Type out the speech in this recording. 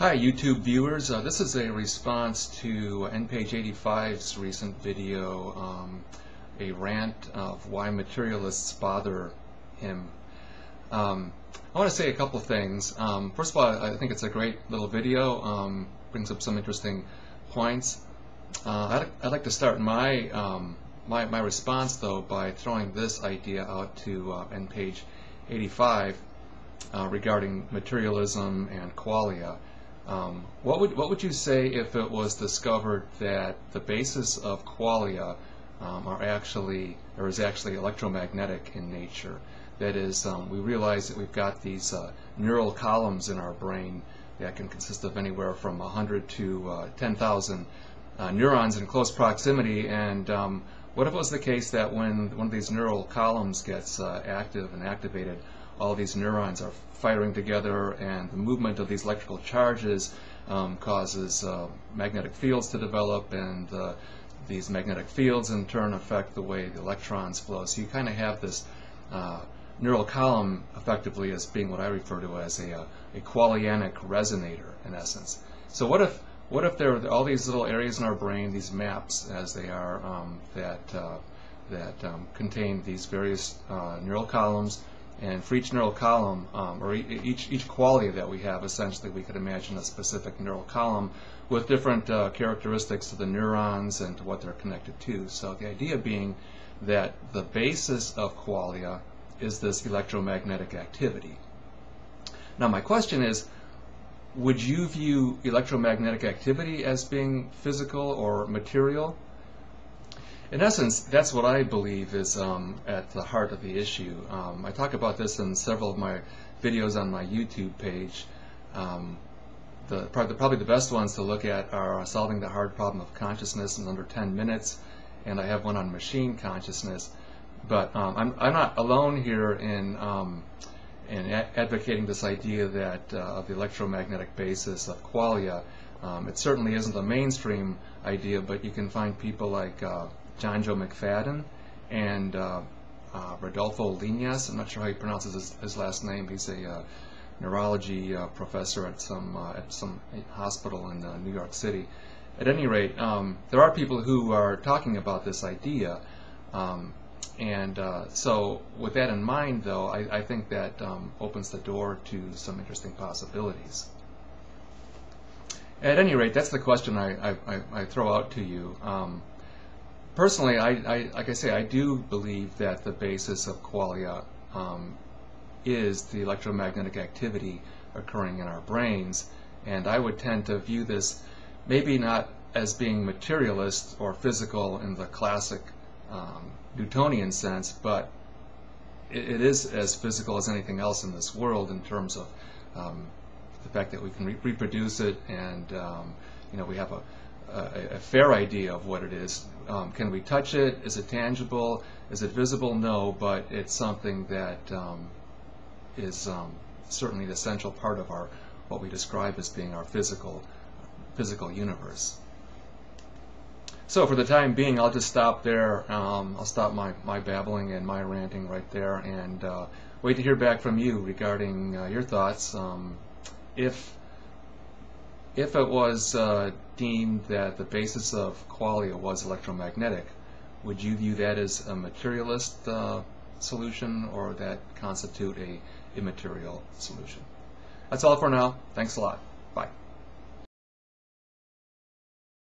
Hi YouTube viewers, this is a response to npage85's recent video, a rant of why materialists bother him. I want to say a couple of things. First of all, I think it's a great little video, brings up some interesting points. I'd like to start my response though by throwing this idea out to npage85 regarding materialism and qualia. What would you say if it was discovered that the basis of qualia is actually electromagnetic in nature? That is, we realize that we've got these neural columns in our brain that can consist of anywhere from 100 to 10,000 neurons in close proximity. And what if it was the case that when one of these neural columns gets active and activated, all these neurons are firing together, and the movement of these electrical charges causes magnetic fields to develop, and these magnetic fields in turn affect the way the electrons flow. So you kind of have this neural column effectively as being what I refer to as a qualianic resonator in essence. So what if there are all these little areas in our brain, these maps as they are, that contain these various neural columns, and for each neural column, or each qualia that we have, essentially we could imagine a specific neural column with different characteristics to the neurons and to what they're connected to. So the idea being that the basis of qualia is this electromagnetic activity. Now my question is, would you view electromagnetic activity as being physical or material? In essence, that's what I believe is at the heart of the issue. I talk about this in several of my videos on my YouTube page. Probably the best ones to look at are Solving the Hard Problem of Consciousness in Under 10 Minutes, and I have one on machine consciousness. But I'm not alone here in advocating this idea that of the electromagnetic basis of qualia. It certainly isn't a mainstream idea, but you can find people like John Joe McFadden and Rodolfo Linas. I'm not sure how he pronounces his last name. He's a neurology professor at some hospital in New York City. At any rate, there are people who are talking about this idea, so with that in mind, though, I think that opens the door to some interesting possibilities. At any rate, that's the question I throw out to you. Personally, like I say, I do believe that the basis of qualia is the electromagnetic activity occurring in our brains, and I would tend to view this maybe not as being materialist or physical in the classic Newtonian sense, but it is as physical as anything else in this world in terms of the fact that we can reproduce it, and we have a fair idea of what it is. Can we touch it? Is it tangible? Is it visible? No, but it's something that is certainly an essential part of what we describe as being our physical universe. So for the time being, I'll just stop there. I'll stop my babbling and my ranting right there, and wait to hear back from you regarding your thoughts. If it was deemed that the basis of qualia was electromagnetic, would you view that as a materialist solution, or that constitute a immaterial solution? That's all for now. Thanks a lot.